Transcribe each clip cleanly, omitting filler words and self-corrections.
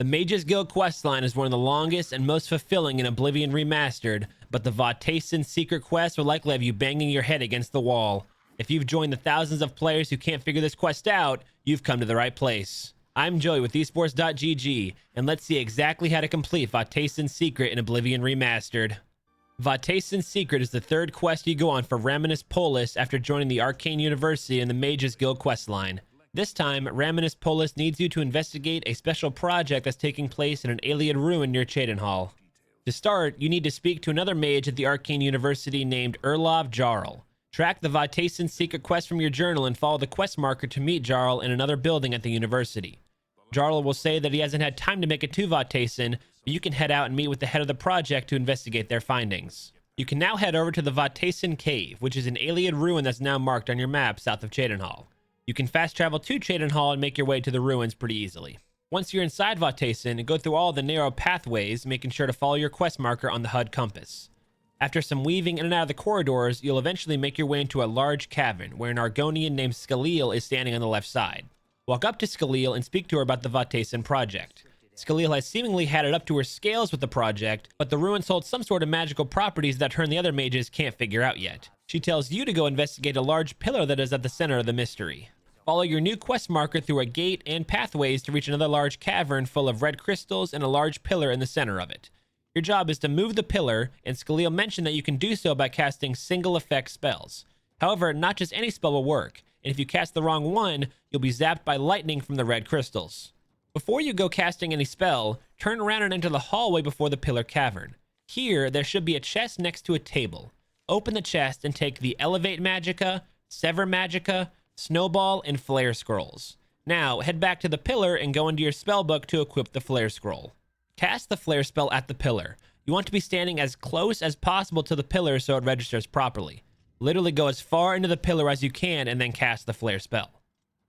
The Mages Guild questline is one of the longest and most fulfilling in Oblivion Remastered, but the Vahtacen secret quest will likely have you banging your head against the wall. If you've joined the thousands of players who can't figure this quest out, you've come to the right place. I'm Joey with esports.gg, and let's see exactly how to complete Vahtecen's secret in Oblivion Remastered. Vahtecen's secret is the third quest you go on for Raminus Polis after joining the Arcane University in the Mages Guild questline. This time, Raminus Polis needs you to investigate a special project that's taking place in an alien ruin near Cheydinhal. To start, you need to speak to another mage at the Arcane University named Irlav Jarol. Track the Vahtacen secret quest from your journal and follow the quest marker to meet Jarol in another building at the university. Jarol will say that he hasn't had time to make it to Vahtacen, but you can head out and meet with the head of the project to investigate their findings. You can now head over to the Vahtacen Cave, which is an alien ruin that's now marked on your map south of Cheydinhal. You can fast travel to Cheydinhal and make your way to the ruins pretty easily. Once you're inside Vahtacen, go through all the narrow pathways, making sure to follow your quest marker on the HUD compass. After some weaving in and out of the corridors, you'll eventually make your way into a large cavern, where an Argonian named Skaleel is standing on the left side. Walk up to Skaleel and speak to her about the Vahtacen project. Skaleel has seemingly had it up to her scales with the project, but the ruins hold some sort of magical properties that her and the other mages can't figure out yet. She tells you to go investigate a large pillar that is at the center of the mystery. Follow your new quest marker through a gate and pathways to reach another large cavern full of red crystals and a large pillar in the center of it. Your job is to move the pillar, and Skaleel mentioned that you can do so by casting single effect spells. However, not just any spell will work, and if you cast the wrong one, you'll be zapped by lightning from the red crystals. Before you go casting any spell, turn around and enter the hallway before the pillar cavern. Here, there should be a chest next to a table. Open the chest and take the Elevate Magicka, Sever Magika, Snowball, and Flare scrolls. Now, head back to the pillar and go into your spellbook to equip the Flare scroll. Cast the Flare spell at the pillar. You want to be standing as close as possible to the pillar so it registers properly. Literally go as far into the pillar as you can and then cast the Flare spell.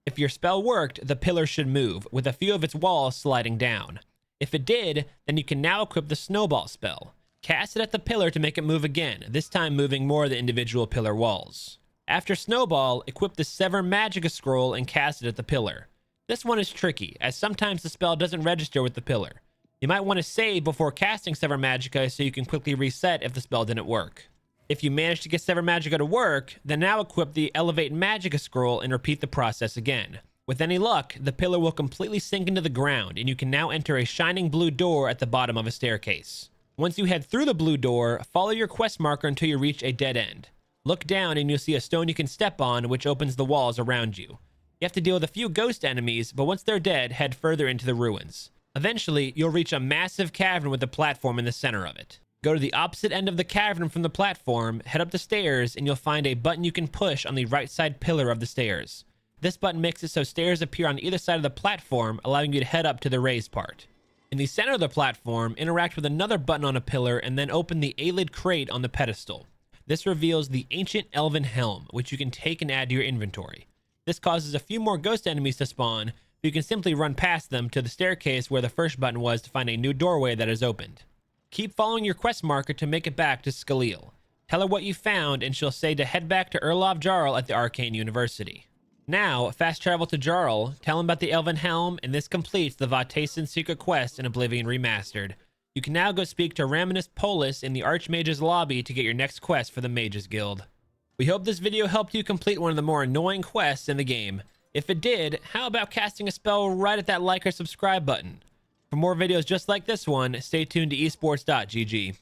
If your spell worked, the pillar should move, with a few of its walls sliding down. If it did, then you can now equip the Snowball spell. Cast it at the pillar to make it move again, this time moving more of the individual pillar walls. After Snowball, equip the Sever Magika scroll and cast it at the pillar. This one is tricky, as sometimes the spell doesn't register with the pillar. You might want to save before casting Sever Magika so you can quickly reset if the spell didn't work. If you manage to get Sever Magika to work, then now equip the Elevate Magicka scroll and repeat the process again. With any luck, the pillar will completely sink into the ground, and you can now enter a shining blue door at the bottom of a staircase. Once you head through the blue door, follow your quest marker until you reach a dead end. Look down and you'll see a stone you can step on, which opens the walls around you. You have to deal with a few ghost enemies, but once they're dead, head further into the ruins. Eventually, you'll reach a massive cavern with a platform in the center of it. Go to the opposite end of the cavern from the platform, head up the stairs, and you'll find a button you can push on the right side pillar of the stairs. This button makes it so stairs appear on either side of the platform, allowing you to head up to the raised part. In the center of the platform, interact with another button on a pillar and then open the Aelid crate on the pedestal. This reveals the Ancient Elven Helm, which you can take and add to your inventory. This causes a few more ghost enemies to spawn, but you can simply run past them to the staircase where the first button was to find a new doorway that is opened. Keep following your quest marker to make it back to Skaleel. Tell her what you found and she'll say to head back to Irlav Jarol at the Arcane University. Now, fast travel to Jarol, tell him about the Elven Helm, and this completes the Vahtacen secret quest in Oblivion Remastered. You can now go speak to Raminus Polis in the Archmage's lobby to get your next quest for the Mages Guild. We hope this video helped you complete one of the more annoying quests in the game. If it did, how about casting a spell right at that like or subscribe button? For more videos just like this one, stay tuned to esports.gg.